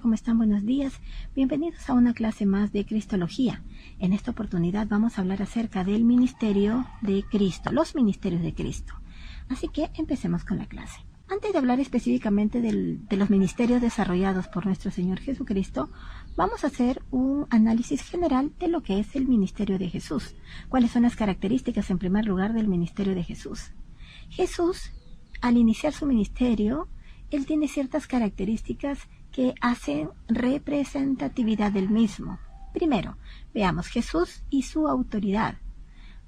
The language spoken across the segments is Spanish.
¿cómo están? Buenos días. Bienvenidos a una clase más de Cristología. En esta oportunidad vamos a hablar acerca del ministerio de Cristo, los ministerios de Cristo. Así que empecemos con la clase. Antes de hablar específicamente de los ministerios desarrollados por nuestro Señor Jesucristo, vamos a hacer un análisis general de lo que es el ministerio de Jesús. ¿Cuáles son las características, en primer lugar, del ministerio de Jesús? Jesús, al iniciar su ministerio, Él tiene ciertas características que hacen representatividad del mismo. Primero, veamos Jesús y su autoridad.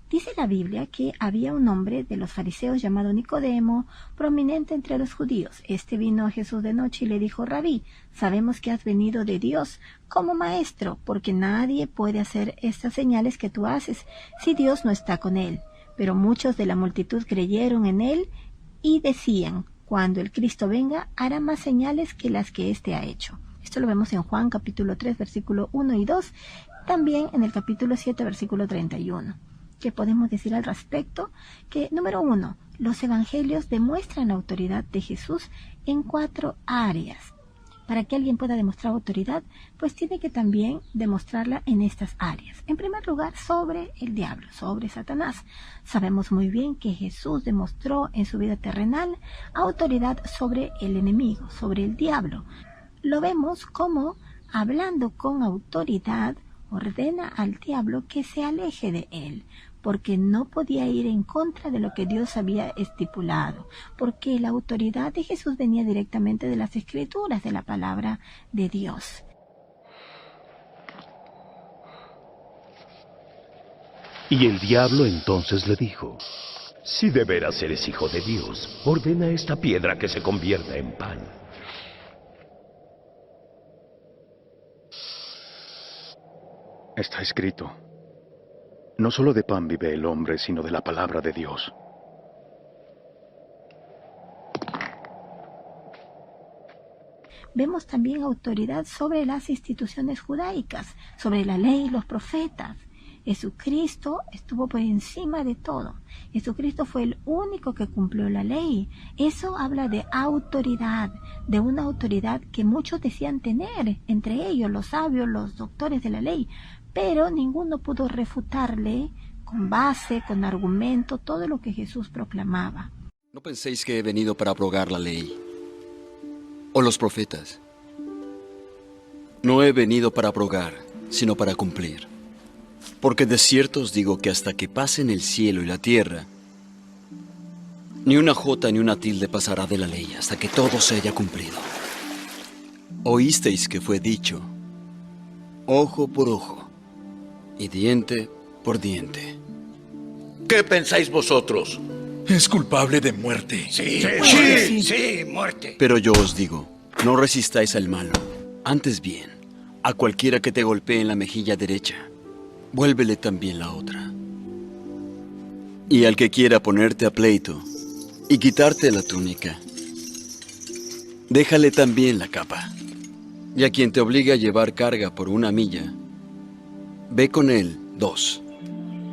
Dice la Biblia que había un hombre de los fariseos llamado Nicodemo, prominente entre los judíos. Este vino a Jesús de noche y le dijo: Rabí, sabemos que has venido de Dios como maestro, porque nadie puede hacer estas señales que tú haces si Dios no está con él. Pero muchos de la multitud creyeron en él y decían: cuando el Cristo venga, hará más señales que las que éste ha hecho. Esto lo vemos en Juan capítulo 3, versículo 1 y 2, también en el capítulo 7, versículo 31. ¿Qué podemos decir al respecto? Que, número 1, los evangelios demuestran la autoridad de Jesús en 4 áreas. Para que alguien pueda demostrar autoridad, pues tiene que también demostrarla en estas áreas. En primer lugar, sobre el diablo, sobre Satanás. Sabemos muy bien que Jesús demostró en su vida terrenal autoridad sobre el enemigo, sobre el diablo. Lo vemos como, hablando con autoridad, ordena al diablo que se aleje de él, porque no podía ir en contra de lo que Dios había estipulado, porque la autoridad de Jesús venía directamente de las Escrituras, de la palabra de Dios. Y el diablo entonces le dijo: si de veras eres hijo de Dios, ordena a esta piedra que se convierta en pan. Está escrito: no solo de pan vive el hombre, sino de la palabra de Dios. Vemos también autoridad sobre las instituciones judaicas, sobre la ley y los profetas. Jesucristo estuvo por encima de todo. Jesucristo fue el único que cumplió la ley. Eso habla de autoridad, de una autoridad que muchos decían tener, entre ellos los sabios, los doctores de la ley, pero ninguno pudo refutarle con base, con argumento, todo lo que Jesús proclamaba. No penséis que he venido para abrogar la ley o los profetas. No he venido para abrogar, sino para cumplir. Porque de cierto os digo que hasta que pasen el cielo y la tierra, ni una jota ni una tilde pasará de la ley hasta que todo se haya cumplido. Oísteis que fue dicho: ojo por ojo y diente por diente. ¿Qué pensáis vosotros? Es culpable de muerte. Sí, muerte. Pero yo os digo, no resistáis al malo. Antes bien, a cualquiera que te golpee en la mejilla derecha, vuélvele también la otra. Y al que quiera ponerte a pleito y quitarte la túnica, déjale también la capa. Y a quien te obligue a llevar carga por 1 milla, ve con él 2.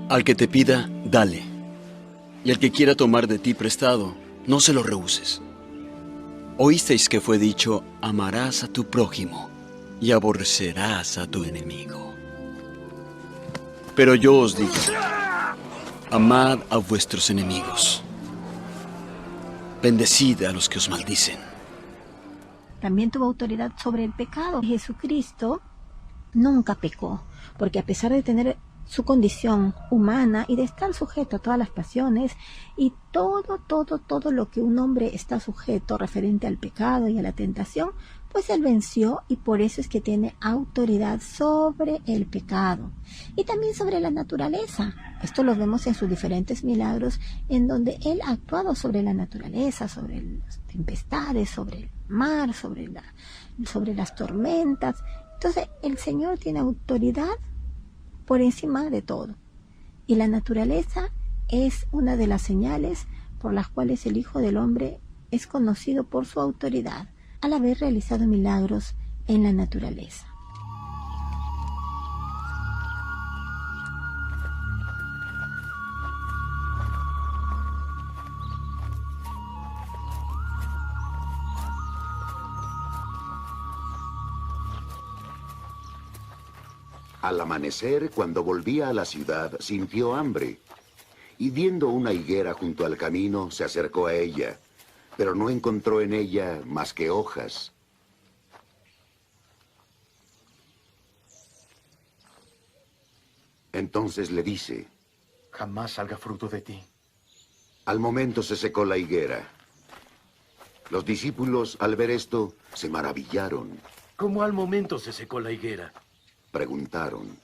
Al que te pida, dale. Y al que quiera tomar de ti prestado, no se lo rehuses. Oísteis que fue dicho: amarás a tu prójimo y aborrecerás a tu enemigo. Pero yo os digo: amad a vuestros enemigos. Bendecid a los que os maldicen. También tuvo autoridad sobre el pecado. Jesucristo nunca pecó, porque a pesar de tener su condición humana y de estar sujeto a todas las pasiones y todo lo que un hombre está sujeto referente al pecado y a la tentación, pues él venció, y por eso es que tiene autoridad sobre el pecado y también sobre la naturaleza. Esto lo vemos en sus diferentes milagros, en donde él ha actuado sobre la naturaleza, sobre las tempestades, sobre el mar, sobre las tormentas. Entonces el Señor tiene autoridad por encima de todo. Y la naturaleza es una de las señales por las cuales el Hijo del Hombre es conocido por su autoridad, al haber realizado milagros en la naturaleza. Al amanecer, cuando volvía a la ciudad, sintió hambre. Y viendo una higuera junto al camino, se acercó a ella, pero no encontró en ella más que hojas. Entonces le dice: Jamás salga fruto de ti. Al momento se secó la higuera. Los discípulos, al ver esto, se maravillaron. ¿Cómo al momento se secó la higuera? Preguntaron.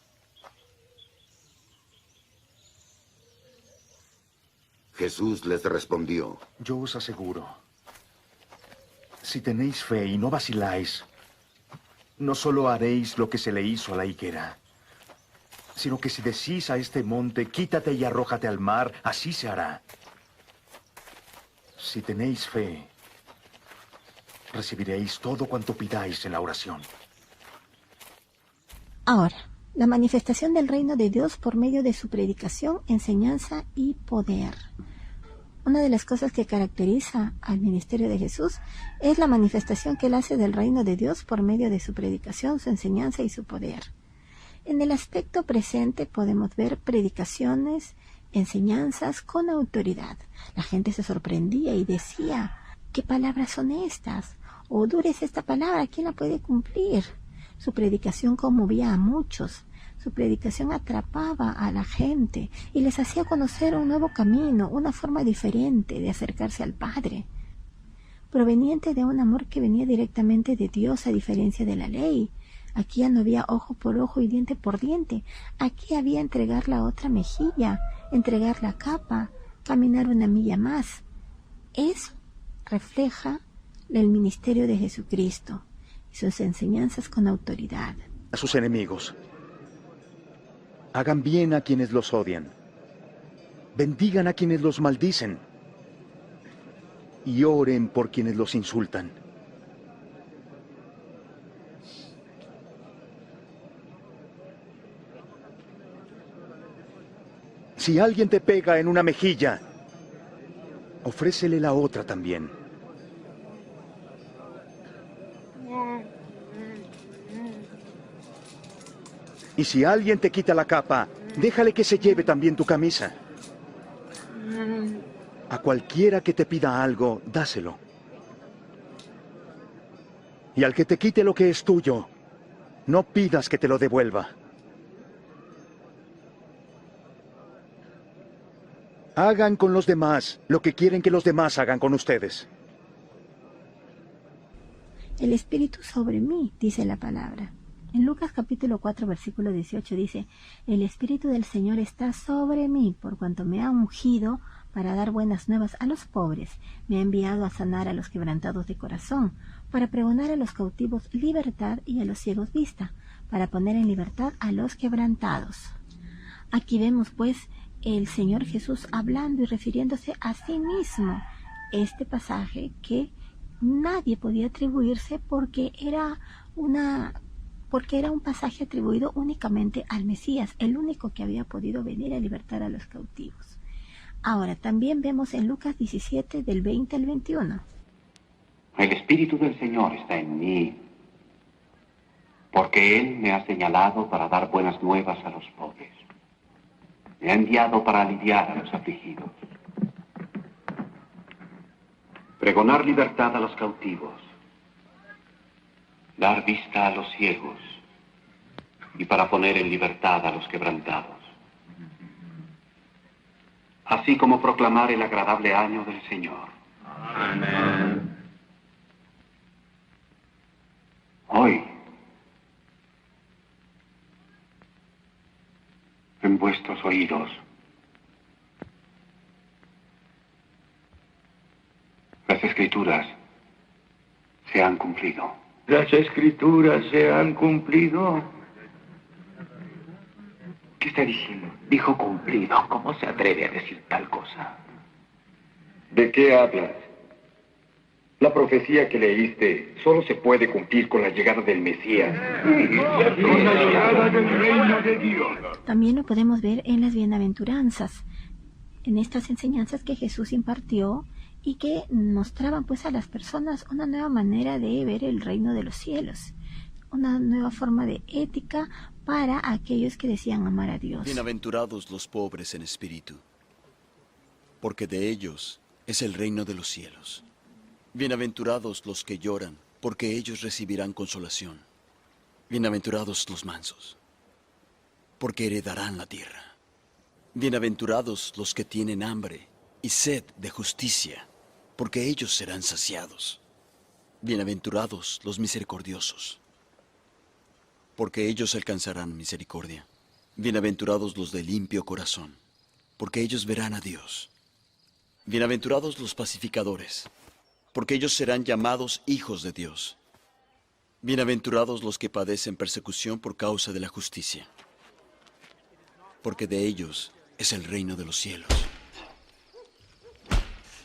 Jesús les respondió: Yo os aseguro, si tenéis fe y no vaciláis, no solo haréis lo que se le hizo a la higuera, sino que si decís a este monte, quítate y arrójate al mar, así se hará. Si tenéis fe, recibiréis todo cuanto pidáis en la oración. Ahora, la manifestación del reino de Dios por medio de su predicación, enseñanza y poder. Una de las cosas que caracteriza al ministerio de Jesús es la manifestación que él hace del reino de Dios por medio de su predicación, su enseñanza y su poder. En el aspecto presente podemos ver predicaciones, enseñanzas con autoridad. La gente se sorprendía y decía: ¿qué palabras son estas? O dura es esta palabra, ¿quién la puede cumplir? Su predicación conmovía a muchos. Su predicación atrapaba a la gente y les hacía conocer un nuevo camino, una forma diferente de acercarse al Padre, proveniente de un amor que venía directamente de Dios, a diferencia de la ley. Aquí ya no había ojo por ojo y diente por diente. Aquí había entregar la otra mejilla, entregar la capa, caminar una milla más. Eso refleja el ministerio de Jesucristo y sus enseñanzas con autoridad. A sus enemigos. Hagan bien a quienes los odian. Bendigan a quienes los maldicen. Y oren por quienes los insultan. Si alguien te pega en una mejilla, ofrécele la otra también. Y si alguien te quita la capa, déjale que se lleve también tu camisa. A cualquiera que te pida algo, dáselo. Y al que te quite lo que es tuyo, no pidas que te lo devuelva. Hagan con los demás lo que quieren que los demás hagan con ustedes. El Espíritu sobre mí, dice la palabra. En Lucas capítulo 4, versículo 18 dice: el Espíritu del Señor está sobre mí, por cuanto me ha ungido para dar buenas nuevas a los pobres. Me ha enviado a sanar a los quebrantados de corazón, para pregonar a los cautivos libertad y a los ciegos vista, para poner en libertad a los quebrantados. Aquí vemos pues el Señor Jesús hablando y refiriéndose a sí mismo. Este pasaje que nadie podía atribuirse porque era un pasaje atribuido únicamente al Mesías, el único que había podido venir a libertar a los cautivos. Ahora, también vemos en Lucas 17, del 20 al 21. El Espíritu del Señor está en mí, porque Él me ha señalado para dar buenas nuevas a los pobres. Me ha enviado para aliviar a los afligidos, pregonar libertad a los cautivos, dar vista a los ciegos y para poner en libertad a los quebrantados, así como proclamar el agradable año del Señor. Amén. Hoy, en vuestros oídos, las Escrituras se han cumplido. Las Escrituras se han cumplido. ¿Qué está diciendo? Dijo cumplido. ¿Cómo se atreve a decir tal cosa? ¿De qué hablas? La profecía que leíste solo se puede cumplir con la llegada del Mesías. Con la llegada del reino de Dios. También lo podemos ver en las bienaventuranzas, en estas enseñanzas que Jesús impartió y que mostraban pues a las personas una nueva manera de ver el reino de los cielos, una nueva forma de ética para aquellos que decían amar a Dios. Bienaventurados los pobres en espíritu, porque de ellos es el reino de los cielos. Bienaventurados los que lloran, porque ellos recibirán consolación. Bienaventurados los mansos, porque heredarán la tierra. Bienaventurados los que tienen hambre y sed de justicia, porque ellos serán saciados. Bienaventurados los misericordiosos, porque ellos alcanzarán misericordia. Bienaventurados los de limpio corazón, porque ellos verán a Dios. Bienaventurados los pacificadores, porque ellos serán llamados hijos de Dios. Bienaventurados los que padecen persecución por causa de la justicia, porque de ellos es el reino de los cielos.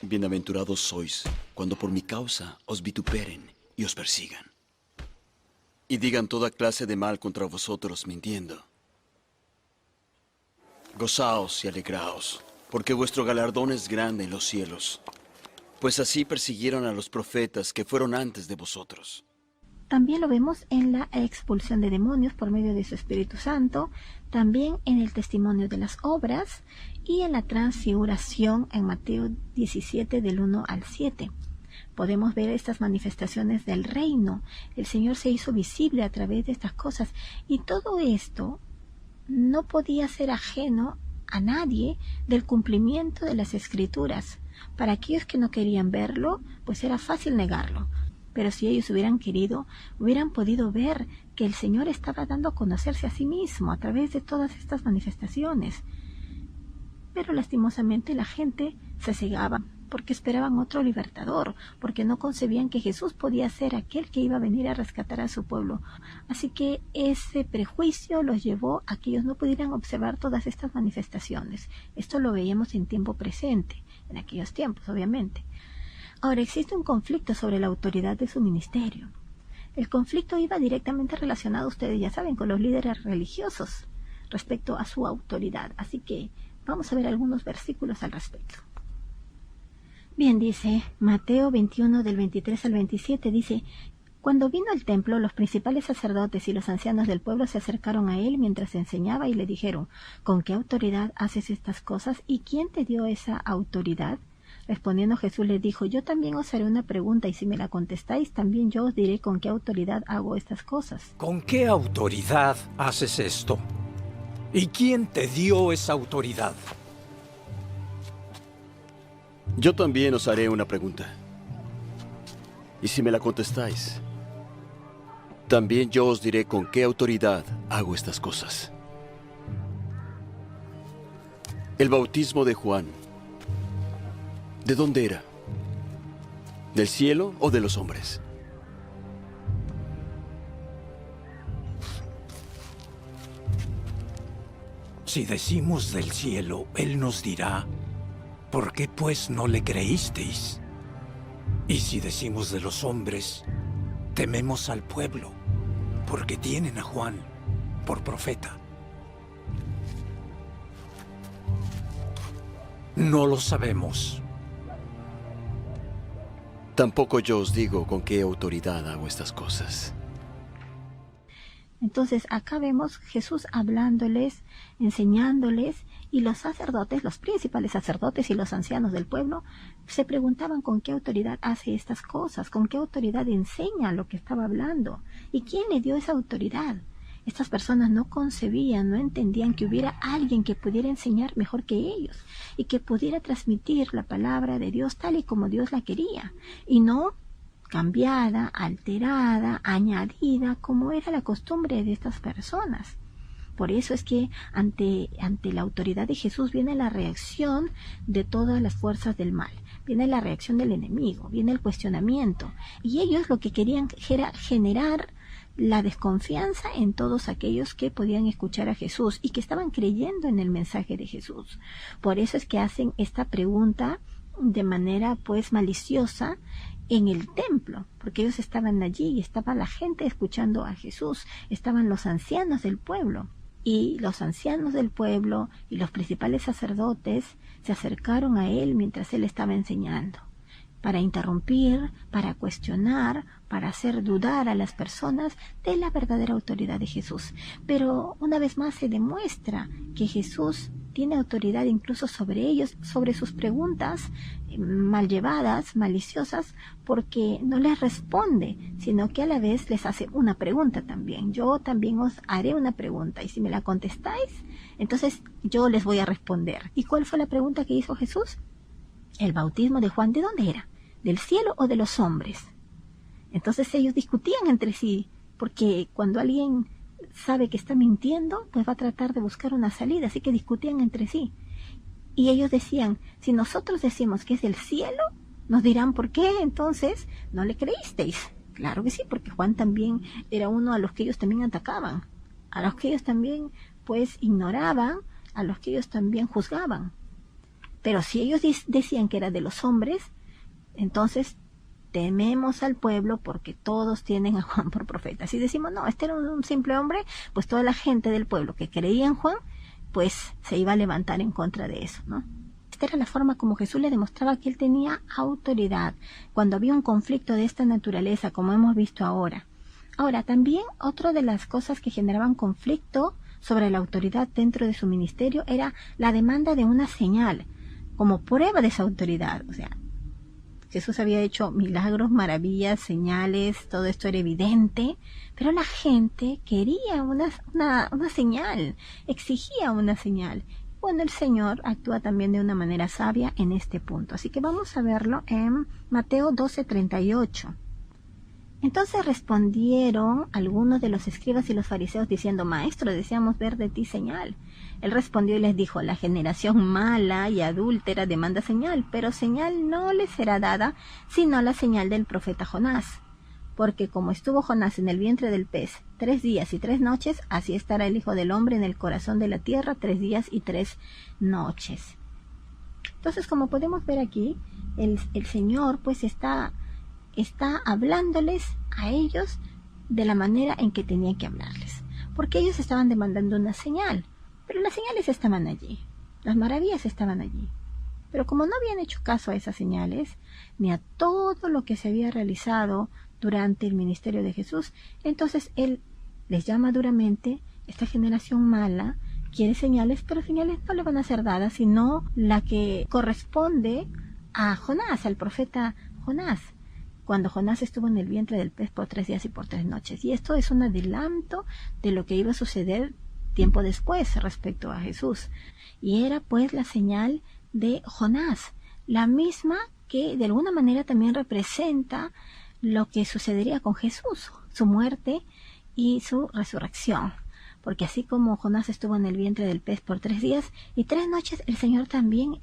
Bienaventurados sois cuando por mi causa os vituperen y os persigan, y digan toda clase de mal contra vosotros mintiendo. Gozaos y alegraos, porque vuestro galardón es grande en los cielos, pues así persiguieron a los profetas que fueron antes de vosotros. También lo vemos en la expulsión de demonios por medio de su Espíritu Santo, también en el testimonio de las obras y en la transfiguración en Mateo 17 del 1 al 7. Podemos ver estas manifestaciones del reino. El Señor se hizo visible a través de estas cosas y todo esto no podía ser ajeno a nadie del cumplimiento de las Escrituras. Para aquellos que no querían verlo, pues era fácil negarlo. Pero si ellos hubieran querido, hubieran podido ver que el Señor estaba dando a conocerse a sí mismo a través de todas estas manifestaciones. Pero lastimosamente la gente se cegaba porque esperaban otro libertador, porque no concebían que Jesús podía ser aquel que iba a venir a rescatar a su pueblo. Así que ese prejuicio los llevó a que ellos no pudieran observar todas estas manifestaciones. Esto lo veíamos en tiempo presente, en aquellos tiempos, obviamente. Ahora, existe un conflicto sobre la autoridad de su ministerio. El conflicto iba directamente relacionado, ustedes ya saben, con los líderes religiosos respecto a su autoridad. Así que vamos a ver algunos versículos al respecto. Bien, dice Mateo 21 del 23 al 27, dice: Cuando vino al templo, los principales sacerdotes y los ancianos del pueblo se acercaron a él mientras enseñaba y le dijeron: ¿Con qué autoridad haces estas cosas? ¿Y quién te dio esa autoridad? Respondiendo Jesús les dijo: Yo también os haré una pregunta, y si me la contestáis, también yo os diré con qué autoridad hago estas cosas. ¿Con qué autoridad haces esto? ¿Y quién te dio esa autoridad? Yo también os haré una pregunta, y si me la contestáis, también yo os diré con qué autoridad hago estas cosas. El bautismo de Juan, ¿de dónde era? ¿Del cielo o de los hombres? Si decimos del cielo, él nos dirá: ¿por qué pues no le creísteis? Y si decimos de los hombres, tememos al pueblo, porque tienen a Juan por profeta. No lo sabemos. Tampoco yo os digo con qué autoridad hago estas cosas. Entonces acá vemos Jesús hablándoles, enseñándoles, y los sacerdotes, los principales sacerdotes y los ancianos del pueblo, se preguntaban con qué autoridad hace estas cosas, con qué autoridad enseña lo que estaba hablando, y quién le dio esa autoridad. Estas personas no concebían, no entendían que hubiera alguien que pudiera enseñar mejor que ellos y que pudiera transmitir la palabra de Dios tal y como Dios la quería, y no cambiada, alterada, añadida, como era la costumbre de estas personas. Por eso es que ante la autoridad de Jesús viene la reacción de todas las fuerzas del mal, viene la reacción del enemigo, viene el cuestionamiento, y ellos lo que querían era generar la desconfianza en todos aquellos que podían escuchar a Jesús y que estaban creyendo en el mensaje de Jesús. Por eso es que hacen esta pregunta de manera pues maliciosa en el templo, porque ellos estaban allí y estaba la gente escuchando a Jesús, estaban los ancianos del pueblo, y los ancianos del pueblo y los principales sacerdotes se acercaron a él mientras él estaba enseñando. para interrumpir, para cuestionar, para hacer dudar a las personas de la verdadera autoridad de Jesús. Pero una vez más se demuestra que Jesús tiene autoridad incluso sobre ellos, sobre sus preguntas mal llevadas, maliciosas, porque no les responde, sino que a la vez les hace una pregunta también. Yo también os haré una pregunta, y si me la contestáis, entonces yo les voy a responder. ¿Y cuál fue la pregunta que hizo Jesús? El bautismo de Juan, ¿de dónde era? ¿Del cielo o de los hombres? Entonces ellos discutían entre sí, porque cuando alguien sabe que está mintiendo, pues va a tratar de buscar una salida, así que discutían entre sí. Y ellos decían, si nosotros decimos que es del cielo, nos dirán por qué entonces no le creísteis. Claro que sí, porque Juan también era uno a los que ellos también atacaban, a los que ellos también pues ignoraban, a los que ellos también juzgaban. Pero si ellos decían que era de los hombres, entonces tememos al pueblo porque todos tienen a Juan por profeta. Si decimos, no, este era un simple hombre, pues toda la gente del pueblo que creía en Juan, pues se iba a levantar en contra de eso, ¿no? Esta era la forma como Jesús le demostraba que él tenía autoridad cuando había un conflicto de esta naturaleza, como hemos visto ahora. Ahora, también otra de las cosas que generaban conflicto sobre la autoridad dentro de su ministerio era la demanda de una señal como prueba de esa autoridad. O sea, Jesús había hecho milagros, maravillas, señales, todo esto era evidente, pero la gente quería una señal, exigía una señal. Bueno, el Señor actúa también de una manera sabia en este punto. Así que vamos a verlo en Mateo 12:38. Entonces respondieron algunos de los escribas y los fariseos diciendo, Maestro, deseamos ver de ti señal. Él respondió y les dijo, la generación mala y adúltera demanda señal, pero señal no les será dada, sino la señal del profeta Jonás. Porque como estuvo Jonás en el vientre del pez 3 días y 3 noches, así estará el Hijo del Hombre en el corazón de la tierra 3 días y 3 noches. Entonces, como podemos ver aquí, el Señor pues está hablándoles a ellos de la manera en que tenían que hablarles, porque ellos estaban demandando una señal, pero las señales estaban allí, las maravillas estaban allí, pero como no habían hecho caso a esas señales, ni a todo lo que se había realizado durante el ministerio de Jesús, entonces Él les llama duramente, esta generación mala quiere señales, pero señales no le van a ser dadas, sino la que corresponde a Jonás, al profeta Jonás, cuando Jonás estuvo en el vientre del pez por 3 días y por 3 noches. Y esto es un adelanto de lo que iba a suceder tiempo después respecto a Jesús. Y era pues la señal de Jonás, la misma que de alguna manera también representa lo que sucedería con Jesús, su muerte y su resurrección. Porque así como Jonás estuvo en el vientre del pez por 3 días y 3 noches, el Señor también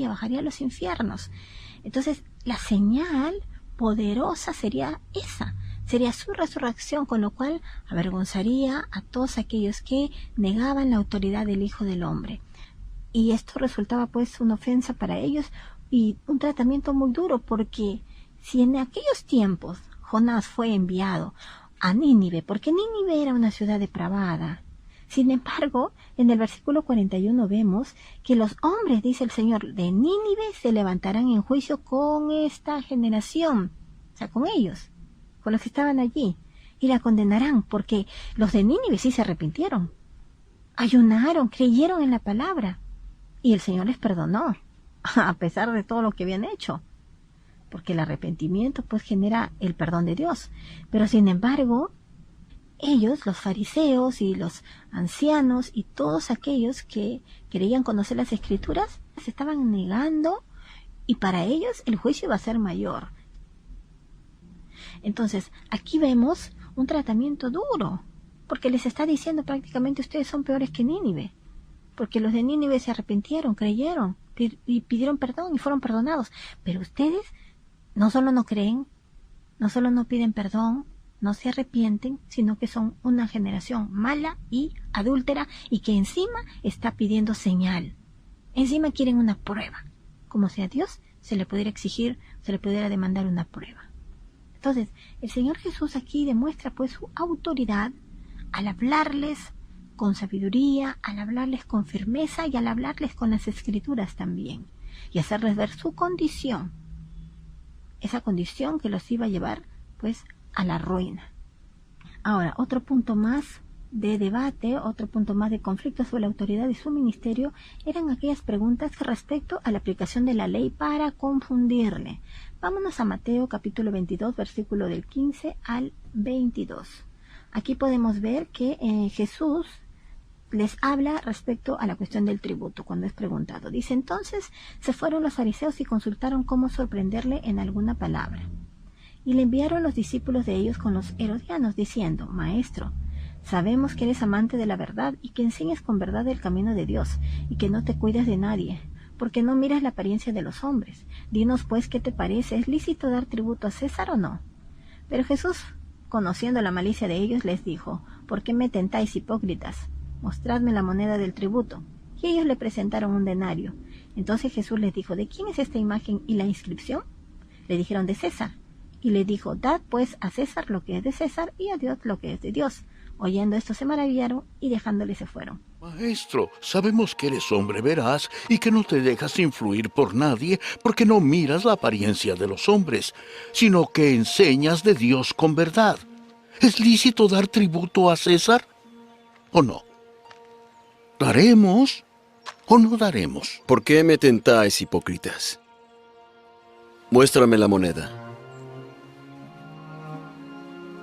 bajaría a los infiernos. Entonces, la señal poderosa sería esa, sería su resurrección, con lo cual avergonzaría a todos aquellos que negaban la autoridad del Hijo del Hombre. Y esto resultaba pues una ofensa para ellos y un tratamiento muy duro, porque si en aquellos tiempos Jonás fue enviado a Nínive, porque Nínive era una ciudad depravada, sin embargo, en el versículo 41 vemos que los hombres, dice el Señor, de Nínive se levantarán en juicio con esta generación, o sea, con ellos, con los que estaban allí, y la condenarán, porque los de Nínive sí se arrepintieron, ayunaron, creyeron en la palabra, y el Señor les perdonó, a pesar de todo lo que habían hecho, porque el arrepentimiento pues genera el perdón de Dios, pero sin embargo, ellos, los fariseos y los ancianos y todos aquellos que creían conocer las Escrituras, se estaban negando y para ellos el juicio iba a ser mayor. Entonces, aquí vemos un tratamiento duro, porque les está diciendo prácticamente ustedes son peores que Nínive, porque los de Nínive se arrepintieron, creyeron y pidieron perdón y fueron perdonados, pero ustedes no solo no creen, no solo no piden perdón, no se arrepienten, sino que son una generación mala y adúltera y que encima está pidiendo señal. Encima quieren una prueba, como si a Dios se le pudiera exigir, se le pudiera demandar una prueba. Entonces, el Señor Jesús aquí demuestra pues su autoridad al hablarles con sabiduría, al hablarles con firmeza y al hablarles con las Escrituras también, y hacerles ver su condición esa condición que los iba a llevar pues a la ruina. Ahora, otro punto más de debate, otro punto más de conflicto sobre la autoridad y su ministerio eran aquellas preguntas respecto a la aplicación de la ley para confundirle. Vámonos a Mateo capítulo 22, versículo del 15 al 22. Aquí podemos ver que Jesús les habla respecto a la cuestión del tributo cuando es preguntado. Dice: entonces se fueron los fariseos y consultaron cómo sorprenderle en alguna palabra. Y le enviaron los discípulos de ellos con los herodianos, diciendo: Maestro, sabemos que eres amante de la verdad y que enseñas con verdad el camino de Dios y que no te cuidas de nadie, porque no miras la apariencia de los hombres. Dinos pues qué te parece, ¿es lícito dar tributo a César o no? Pero Jesús, conociendo la malicia de ellos, les dijo: ¿por qué me tentáis, hipócritas? Mostradme la moneda del tributo. Y ellos le presentaron un denario. Entonces Jesús les dijo: ¿de quién es esta imagen y la inscripción? Le dijeron: de César. Y le dijo: dad pues a César lo que es de César y a Dios lo que es de Dios. Oyendo esto se maravillaron y dejándole se fueron. Maestro, sabemos que eres hombre veraz y que no te dejas influir por nadie porque no miras la apariencia de los hombres, sino que enseñas de Dios con verdad. ¿Es lícito dar tributo a César o no? ¿Daremos o no daremos? ¿Por qué me tentáis, hipócritas? Muéstrame la moneda.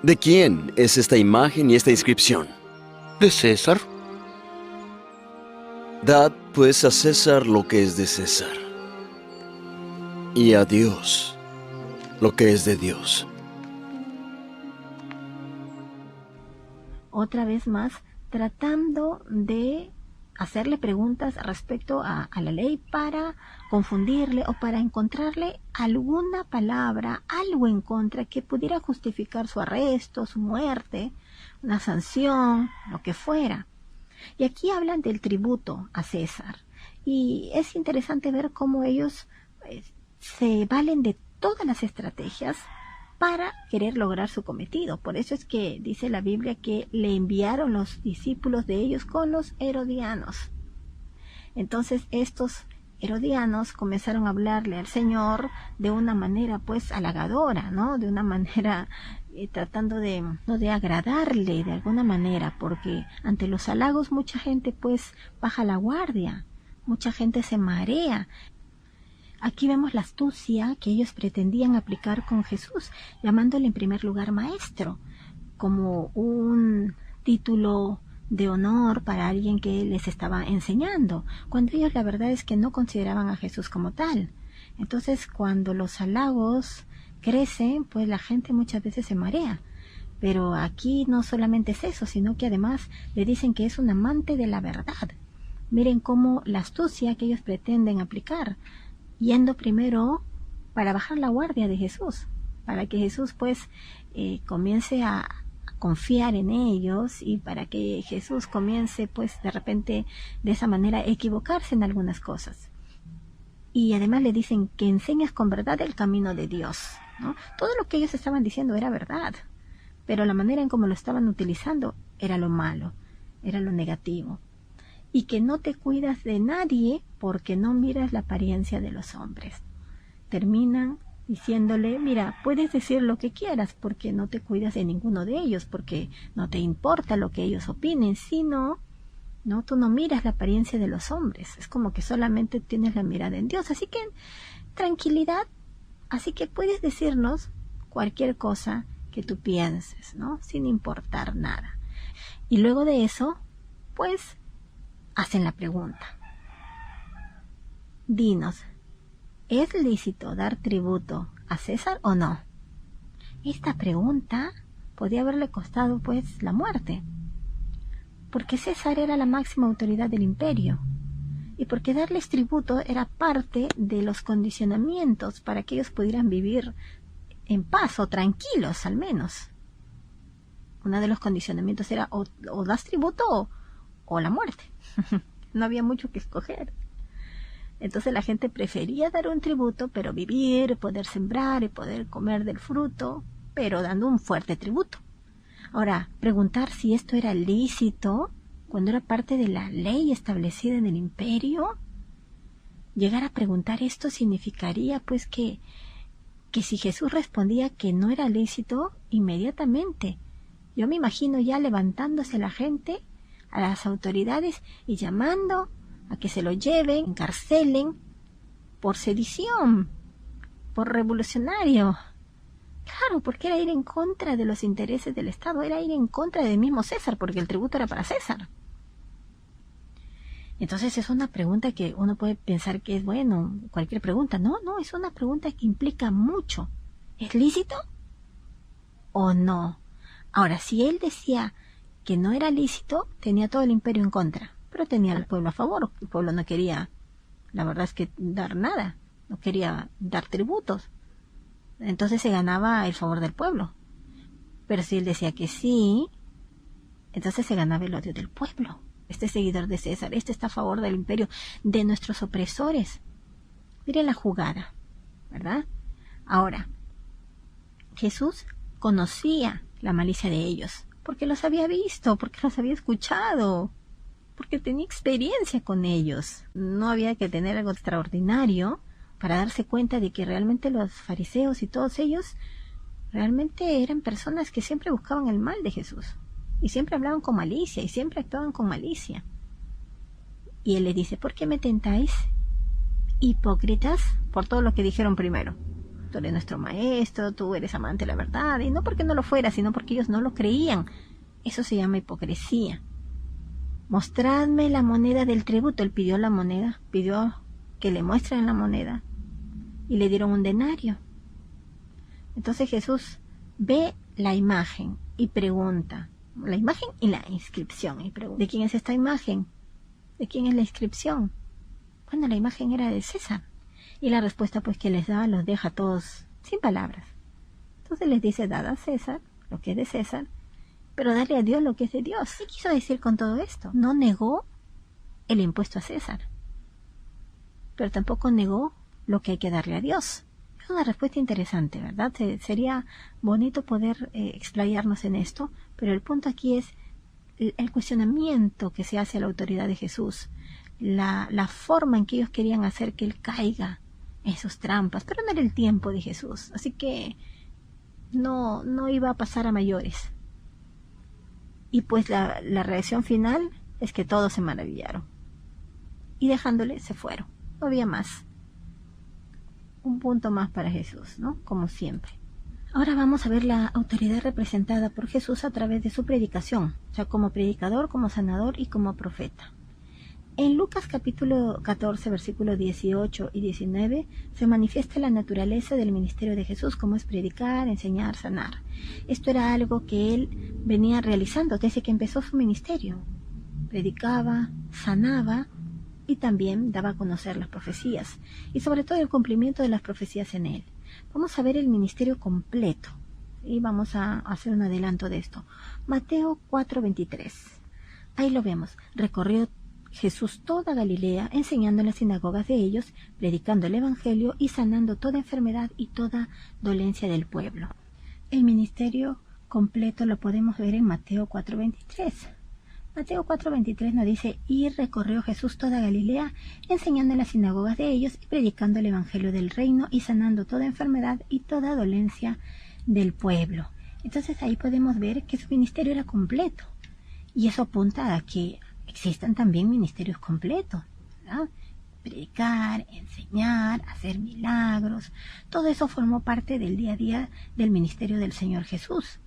¿De quién es esta imagen y esta inscripción? ¿De César? Dad pues a César lo que es de César, y a Dios lo que es de Dios. Otra vez más, tratando de hacerle preguntas respecto a la ley para confundirle o para encontrarle alguna palabra, algo en contra que pudiera justificar su arresto, su muerte, una sanción, lo que fuera. Y aquí hablan del tributo a César. Y es interesante ver cómo ellos se valen de todas las estrategias para querer lograr su cometido. Por eso es que dice la Biblia que le enviaron los discípulos de ellos con los herodianos. Entonces estos herodianos comenzaron a hablarle al Señor de una manera pues halagadora, ¿no? De una manera tratando de agradarle de alguna manera, porque ante los halagos mucha gente pues baja la guardia, mucha gente se marea. Aquí vemos la astucia que ellos pretendían aplicar con Jesús, llamándole en primer lugar maestro, como un título de honor para alguien que les estaba enseñando, cuando ellos la verdad es que no consideraban a Jesús como tal. Entonces, cuando los halagos crecen, pues la gente muchas veces se marea. Pero aquí no solamente es eso, sino que además le dicen que es un amante de la verdad. Miren cómo la astucia que ellos pretenden aplicar, yendo primero para bajar la guardia de Jesús, para que Jesús pues comience a confiar en ellos y para que Jesús comience pues de repente de esa manera a equivocarse en algunas cosas. Y además le dicen que enseñas con verdad el camino de Dios, ¿no? Todo lo que ellos estaban diciendo era verdad, pero la manera en cómo lo estaban utilizando era lo malo, era lo negativo. Y que no te cuidas de nadie porque no miras la apariencia de los hombres. Terminan diciéndole: mira, puedes decir lo que quieras porque no te cuidas de ninguno de ellos, porque no te importa lo que ellos opinen, sino, no, tú no miras la apariencia de los hombres. Es como que solamente tienes la mirada en Dios. Así que, tranquilidad, así que puedes decirnos cualquier cosa que tú pienses, ¿no? Sin importar nada. Y luego de eso, pues, hacen la pregunta: dinos, ¿es lícito dar tributo a César o no? Esta pregunta podía haberle costado pues la muerte, porque César era la máxima autoridad del imperio y porque darles tributo era parte de los condicionamientos para que ellos pudieran vivir en paz o tranquilos al menos. Uno de los condicionamientos era o das tributo o la muerte. No había mucho que escoger. Entonces la gente prefería dar un tributo, pero vivir, poder sembrar y poder comer del fruto, pero dando un fuerte tributo. Ahora, preguntar si esto era lícito cuando era parte de la ley establecida en el imperio, llegar a preguntar esto significaría pues que que si Jesús respondía que no era lícito, inmediatamente, yo me imagino ya levantándose la gente, a las autoridades y llamando a que se lo lleven, encarcelen por sedición, por revolucionario. Claro, porque era ir en contra de los intereses del Estado, era ir en contra del mismo César, porque el tributo era para César. Entonces es una pregunta que uno puede pensar que es bueno, cualquier pregunta. No, es una pregunta que implica mucho. ¿Es lícito o no? Ahora, si él decía que no era lícito, tenía todo el imperio en contra, pero tenía al pueblo a favor. El pueblo no quería, la verdad es que dar nada, no quería dar tributos. Entonces se ganaba el favor del pueblo. Pero si él decía que sí, entonces se ganaba el odio del pueblo. Este seguidor de César, este está a favor del imperio, de nuestros opresores. Miren la jugada, ¿verdad? Ahora, Jesús conocía la malicia de ellos, porque los había visto, porque los había escuchado, porque tenía experiencia con ellos. No había que tener algo extraordinario para darse cuenta de que realmente los fariseos y todos ellos realmente eran personas que siempre buscaban el mal de Jesús. Y siempre hablaban con malicia, y siempre actuaban con malicia. Y él les dice, ¿por qué me tentáis, hipócritas? Por todo lo que dijeron primero. Tú eres nuestro maestro, tú eres amante de la verdad. Y no porque no lo fuera, sino porque ellos no lo creían. Eso se llama hipocresía. Mostradme la moneda del tributo. Él pidió la moneda, pidió que le muestren la moneda. Y le dieron un denario. Entonces Jesús ve la imagen y pregunta, la imagen y la inscripción, y pregunta, ¿de quién es esta imagen? ¿De quién es la inscripción? Bueno, la imagen era de César. Y la respuesta pues que les da los deja a todos sin palabras. Entonces les dice, dad a César lo que es de César, pero darle a Dios lo que es de Dios. ¿Qué quiso decir con todo esto? No negó el impuesto a César, pero tampoco negó lo que hay que darle a Dios. Es una respuesta interesante, ¿verdad? Sería bonito poder explayarnos en esto, pero el punto aquí es el cuestionamiento que se hace a la autoridad de Jesús, la forma en que ellos querían hacer que él caiga en sus trampas, pero no era el tiempo de Jesús, así que no iba a pasar a mayores. Y pues la reacción final es que todos se maravillaron y dejándole se fueron, no había más. Un punto más para Jesús, ¿no? Como siempre. Ahora vamos a ver la autoridad representada por Jesús a través de su predicación, o sea, como predicador, como sanador y como profeta. En Lucas capítulo 14, versículos 18 y 19, se manifiesta la naturaleza del ministerio de Jesús, como es predicar, enseñar, sanar. Esto era algo que él venía realizando desde que empezó su ministerio. Predicaba, sanaba, y también daba a conocer las profecías, y sobre todo el cumplimiento de las profecías en él. Vamos a ver el ministerio completo, y vamos a hacer un adelanto de esto. Mateo 4:23. Ahí lo vemos. Recorrió Jesús toda Galilea, enseñando en las sinagogas de ellos, predicando el evangelio y sanando toda enfermedad y toda dolencia del pueblo. El ministerio completo lo podemos ver en Mateo 4:23. Mateo 4:23 nos dice, y recorrió Jesús toda Galilea, enseñando en las sinagogas de ellos y predicando el evangelio del reino y sanando toda enfermedad y toda dolencia del pueblo. Entonces ahí podemos ver que su ministerio era completo. Y eso apunta a que existan también ministerios completos, ¿verdad? Predicar, enseñar, hacer milagros. Todo eso formó parte del día a día del ministerio del Señor Jesús.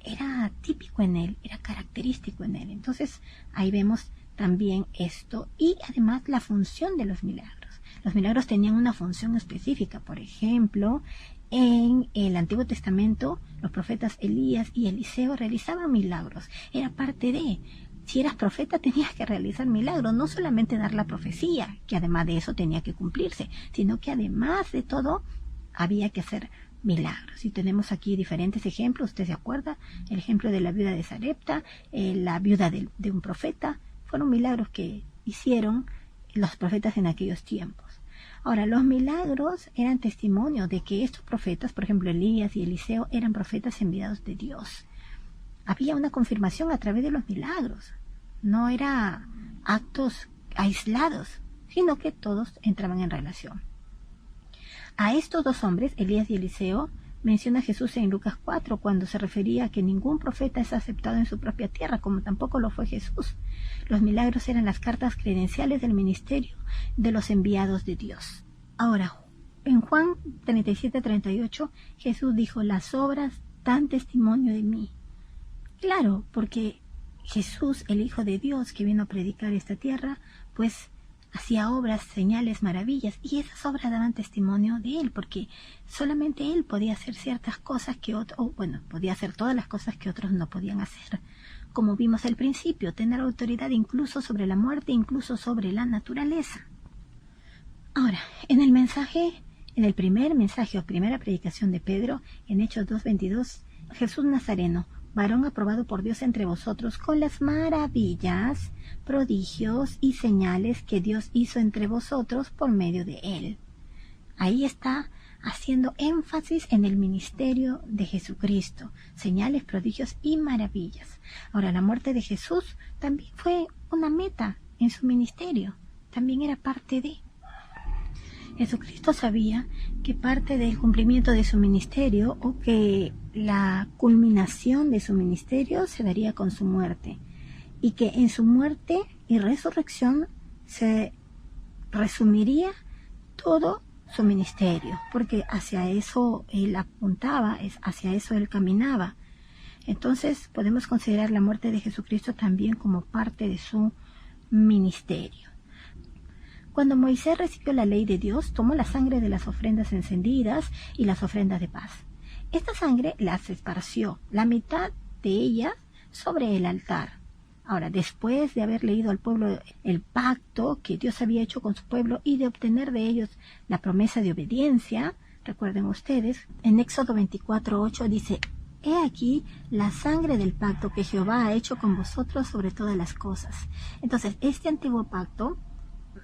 Era típico en él, era característico en él. Entonces ahí vemos también esto y además la función de los milagros. Los milagros tenían una función específica. Por ejemplo, en el Antiguo Testamento los profetas Elías y Eliseo realizaban milagros. Era parte de... Si eras profeta tenías que realizar milagros, no solamente dar la profecía, que además de eso tenía que cumplirse, sino que además de todo había que hacer milagros. Y tenemos aquí diferentes ejemplos. ¿Usted se acuerda? El ejemplo de la viuda de Sarepta, la viuda de un profeta. Fueron milagros que hicieron los profetas en aquellos tiempos. Ahora, los milagros eran testimonio de que estos profetas, por ejemplo Elías y Eliseo, eran profetas enviados de Dios. Había una confirmación a través de los milagros. No eran actos aislados, sino que todos entraban en relación. A estos dos hombres, Elías y Eliseo, menciona Jesús en Lucas 4 cuando se refería a que ningún profeta es aceptado en su propia tierra, como tampoco lo fue Jesús. Los milagros eran las cartas credenciales del ministerio de los enviados de Dios. Ahora, en Juan 37:38, Jesús dijo, las obras dan testimonio de mí. Claro, porque Jesús, el Hijo de Dios que vino a predicar esta tierra, pues hacía obras, señales, maravillas, y esas obras daban testimonio de él, porque solamente él podía hacer ciertas cosas que otros, podía hacer todas las cosas que otros no podían hacer. Como vimos al principio, tener autoridad incluso sobre la muerte, incluso sobre la naturaleza. Ahora, en el primer mensaje o primera predicación de Pedro, en Hechos 2:22, Jesús Nazareno, varón aprobado por Dios entre vosotros, con las maravillas, prodigios y señales que Dios hizo entre vosotros por medio de él. Ahí está haciendo énfasis en el ministerio de Jesucristo, señales, prodigios y maravillas. Ahora, la muerte de Jesús también fue una meta en su ministerio, también era parte de. Jesucristo sabía que parte del cumplimiento de su ministerio o que la culminación de su ministerio se daría con su muerte y que en su muerte y resurrección se resumiría todo su ministerio, porque hacia eso él apuntaba, hacia eso él caminaba. Entonces podemos considerar la muerte de Jesucristo también como parte de su ministerio. Cuando Moisés recibió la ley de Dios, tomó la sangre de las ofrendas encendidas y las ofrendas de paz. Esta sangre las esparció, la mitad de ellas sobre el altar. Ahora, después de haber leído al pueblo el pacto que Dios había hecho con su pueblo y de obtener de ellos la promesa de obediencia, recuerden ustedes, en Éxodo 24:8 dice, «He aquí la sangre del pacto que Jehová ha hecho con vosotros sobre todas las cosas». Entonces, este antiguo pacto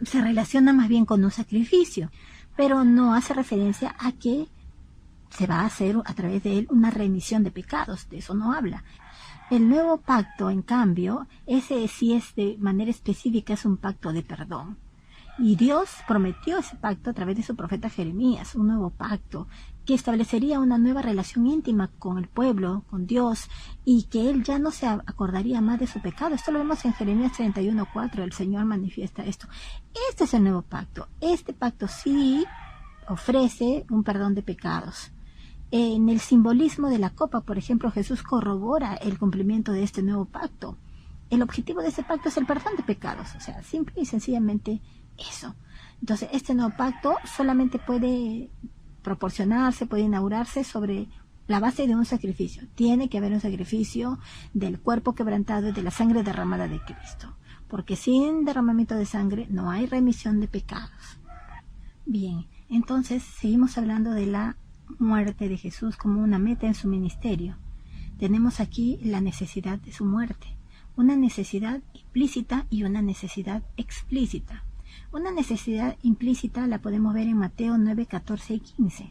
se relaciona más bien con un sacrificio, pero no hace referencia a que se va a hacer a través de él una remisión de pecados, de eso no habla. El nuevo pacto, en cambio, ese sí es de manera específica, es un pacto de perdón. Y Dios prometió ese pacto a través de su profeta Jeremías, un nuevo pacto que establecería una nueva relación íntima con el pueblo, con Dios, y que Él ya no se acordaría más de su pecado. Esto lo vemos en Jeremías 31:4, el Señor manifiesta esto. Este es el nuevo pacto. Este pacto sí ofrece un perdón de pecados. En el simbolismo de la copa, por ejemplo, Jesús corrobora el cumplimiento de este nuevo pacto. El objetivo de este pacto es el perdón de pecados, o sea, simple y sencillamente eso. Entonces, este nuevo pacto solamente puede proporcionarse, puede inaugurarse sobre la base de un sacrificio. Tiene que haber un sacrificio del cuerpo quebrantado y de la sangre derramada de Cristo, porque sin derramamiento de sangre no hay remisión de pecados. Bien, entonces seguimos hablando de la muerte de Jesús como una meta en su ministerio. Tenemos aquí la necesidad de su muerte, una necesidad implícita y una necesidad explícita. Una necesidad implícita la podemos ver en Mateo 9:14 y 15.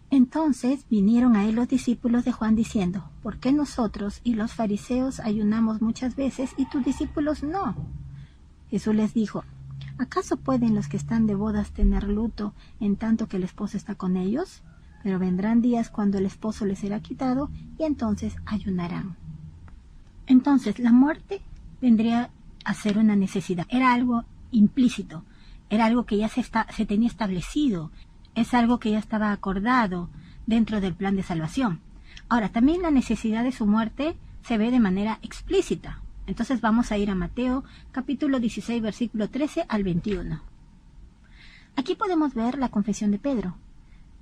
Entonces vinieron a él los discípulos de Juan diciendo, ¿por qué nosotros y los fariseos ayunamos muchas veces y tus discípulos no? Jesús les dijo, ¿acaso pueden los que están de bodas tener luto en tanto que el esposo está con ellos? Pero vendrán días cuando el esposo les será quitado y entonces ayunarán. Entonces la muerte vendría a ser una necesidad. Era algo implícito, era algo que ya se tenía establecido, es algo que ya estaba acordado dentro del plan de salvación. Ahora, también la necesidad de su muerte se ve de manera explícita. Entonces vamos a ir a Mateo capítulo 16, versículo 13 al 21. Aquí podemos ver la confesión de Pedro.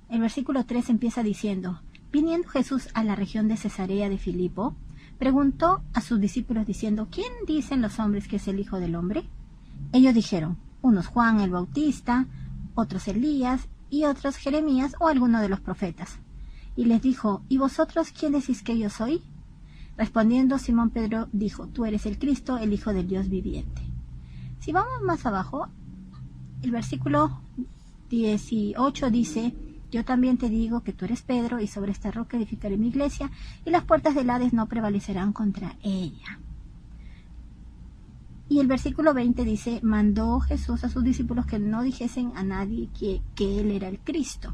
El versículo 3 empieza diciendo, viniendo Jesús a la región de Cesarea de Filipo, preguntó a sus discípulos diciendo, ¿quién dicen los hombres que es el Hijo del Hombre? Ellos dijeron, unos Juan el Bautista, otros Elías y otros Jeremías o alguno de los profetas. Y les dijo, ¿y vosotros quién decís que yo soy? Respondiendo Simón Pedro dijo, tú eres el Cristo, el Hijo del Dios viviente. Si vamos más abajo, el versículo 18 dice, yo también te digo que tú eres Pedro y sobre esta roca edificaré mi iglesia y las puertas del Hades no prevalecerán contra ella. Y el versículo 20 dice, mandó Jesús a sus discípulos que no dijesen a nadie que Él era el Cristo.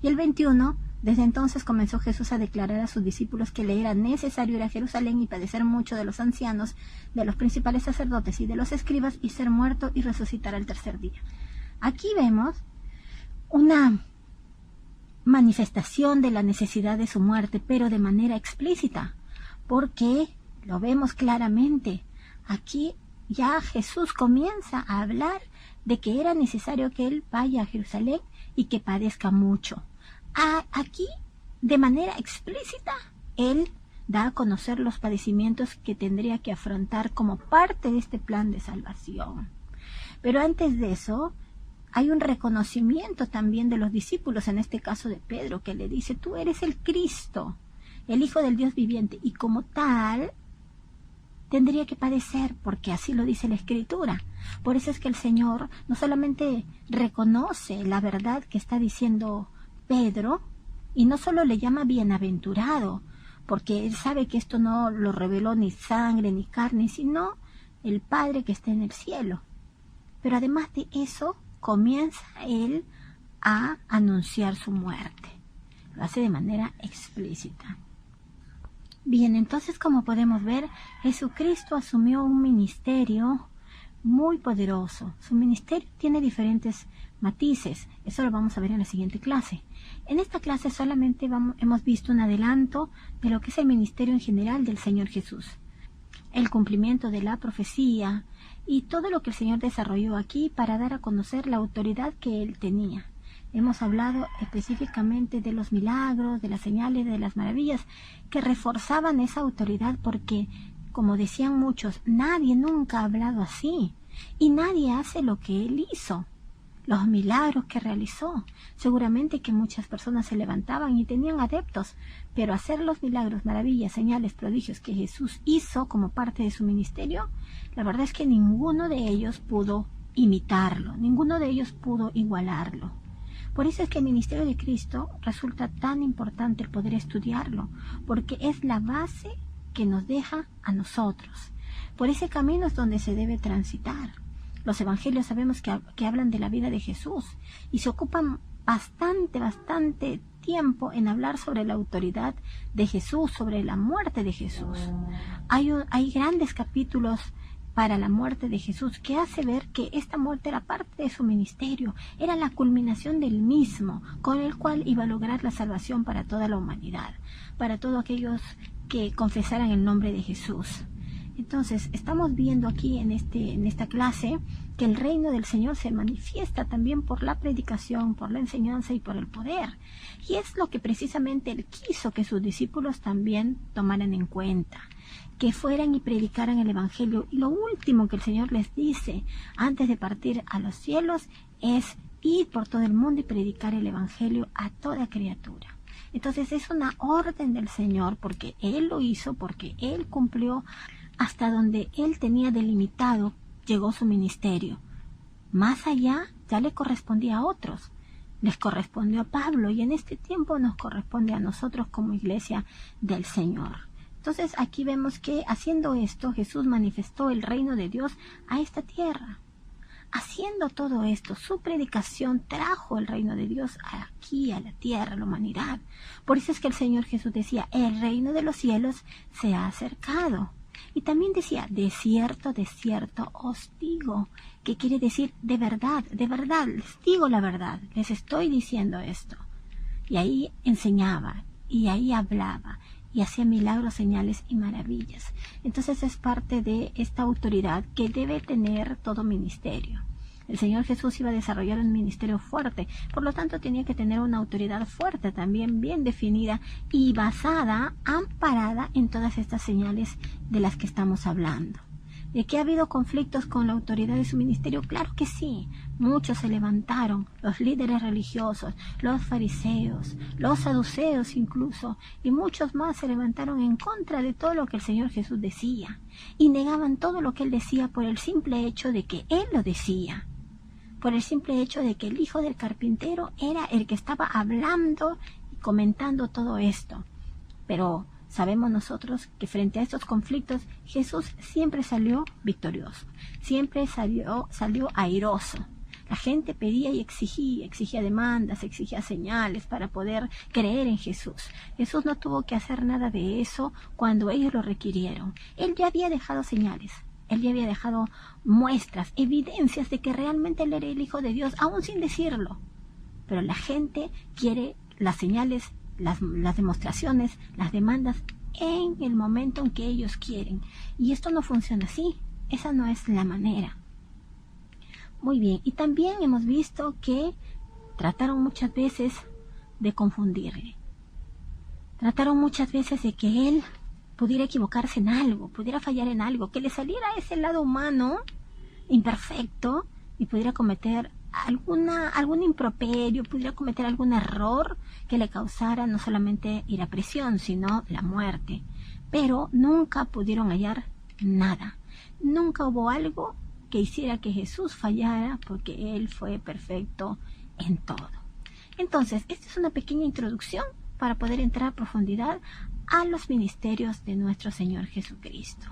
Y el 21, desde entonces comenzó Jesús a declarar a sus discípulos que le era necesario ir a Jerusalén y padecer mucho de los ancianos, de los principales sacerdotes y de los escribas, y ser muerto y resucitar al tercer día. Aquí vemos una manifestación de la necesidad de su muerte, pero de manera explícita, porque lo vemos claramente. Aquí ya Jesús comienza a hablar de que era necesario que Él vaya a Jerusalén y que padezca mucho. Aquí, de manera explícita, Él da a conocer los padecimientos que tendría que afrontar como parte de este plan de salvación. Pero antes de eso, hay un reconocimiento también de los discípulos, en este caso de Pedro, que le dice, tú eres el Cristo, el Hijo del Dios viviente, y como tal tendría que padecer, porque así lo dice la Escritura. Por eso es que el Señor no solamente reconoce la verdad que está diciendo Pedro, y no solo le llama bienaventurado, porque Él sabe que esto no lo reveló ni sangre ni carne, sino el Padre que está en el cielo. Pero además de eso, comienza Él a anunciar su muerte. Lo hace de manera explícita. Bien, entonces, como podemos ver, Jesucristo asumió un ministerio muy poderoso. Su ministerio tiene diferentes matices. Eso lo vamos a ver en la siguiente clase. En esta clase solamente hemos visto un adelanto de lo que es el ministerio en general del Señor Jesús. El cumplimiento de la profecía y todo lo que el Señor desarrolló aquí para dar a conocer la autoridad que Él tenía. Hemos hablado específicamente de los milagros, de las señales, de las maravillas que reforzaban esa autoridad porque, como decían muchos, nadie nunca ha hablado así y nadie hace lo que Él hizo. Los milagros que realizó, seguramente que muchas personas se levantaban y tenían adeptos, pero hacer los milagros, maravillas, señales, prodigios que Jesús hizo como parte de su ministerio, la verdad es que ninguno de ellos pudo imitarlo, ninguno de ellos pudo igualarlo. Por eso es que el ministerio de Cristo resulta tan importante el poder estudiarlo, porque es la base que nos deja a nosotros. Por ese camino es donde se debe transitar. Los evangelios sabemos que hablan de la vida de Jesús y se ocupan bastante tiempo en hablar sobre la autoridad de Jesús, sobre la muerte de Jesús. Hay grandes capítulos para la muerte de Jesús, que hace ver que esta muerte era parte de su ministerio, era la culminación del mismo, con el cual iba a lograr la salvación para toda la humanidad, para todos aquellos que confesaran el nombre de Jesús. Entonces, estamos viendo aquí en esta clase que el reino del Señor se manifiesta también por la predicación, por la enseñanza y por el poder. Y es lo que precisamente Él quiso que sus discípulos también tomaran en cuenta, que fueran y predicaran el Evangelio. Y lo último que el Señor les dice antes de partir a los cielos es ir por todo el mundo y predicar el Evangelio a toda criatura. Entonces es una orden del Señor porque Él lo hizo, porque Él cumplió hasta donde Él tenía delimitado, llegó su ministerio. Más allá ya le correspondía a otros. Les correspondió a Pablo y en este tiempo nos corresponde a nosotros como iglesia del Señor. Entonces aquí vemos que haciendo esto Jesús manifestó el reino de Dios a esta tierra. Haciendo todo esto, su predicación trajo el reino de Dios aquí, a la tierra, a la humanidad. Por eso es que el Señor Jesús decía, el reino de los cielos se ha acercado. Y también decía, de cierto os digo, que quiere decir de verdad, les digo la verdad, les estoy diciendo esto. Y ahí enseñaba, y ahí hablaba, y hacía milagros, señales y maravillas. Entonces es parte de esta autoridad que debe tener todo ministerio. El Señor Jesús iba a desarrollar un ministerio fuerte, por lo tanto tenía que tener una autoridad fuerte también, bien definida y basada, amparada en todas estas señales de las que estamos hablando. ¿De que ha habido conflictos con la autoridad de su ministerio? Claro que sí. Muchos se levantaron, los líderes religiosos, los fariseos, los saduceos incluso, y muchos más se levantaron en contra de todo lo que el Señor Jesús decía, y negaban todo lo que Él decía por el simple hecho de que Él lo decía, por el simple hecho de que el hijo del carpintero era el que estaba hablando y comentando todo esto. Pero sabemos nosotros que frente a estos conflictos Jesús siempre salió victorioso, siempre salió airoso. La gente pedía y exigía demandas, exigía señales para poder creer en Jesús. Jesús no tuvo que hacer nada de eso cuando ellos lo requirieron. Él ya había dejado señales, él ya había dejado muestras, evidencias de que realmente él era el Hijo de Dios, aún sin decirlo. Pero la gente quiere las señales, las demostraciones, las demandas en el momento en que ellos quieren. Y esto no funciona así, esa no es la manera. Muy bien, y también hemos visto que trataron muchas veces de confundirle. Trataron muchas veces de que él pudiera equivocarse en algo, pudiera fallar en algo, que le saliera ese lado humano, imperfecto, y pudiera cometer algún improperio, pudiera cometer algún error que le causara no solamente ir a prisión, sino la muerte. Pero nunca pudieron hallar nada. Nunca hubo algo que hiciera que Jesús fallara, porque Él fue perfecto en todo. Entonces, esta es una pequeña introducción para poder entrar a profundidad a los ministerios de nuestro Señor Jesucristo.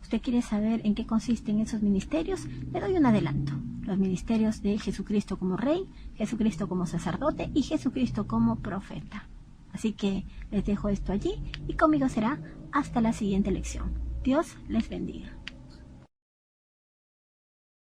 ¿Usted quiere saber en qué consisten esos ministerios? Le doy un adelanto. Los ministerios de Jesucristo como Rey, Jesucristo como sacerdote y Jesucristo como profeta. Así que les dejo esto allí y conmigo será hasta la siguiente lección. Dios les bendiga.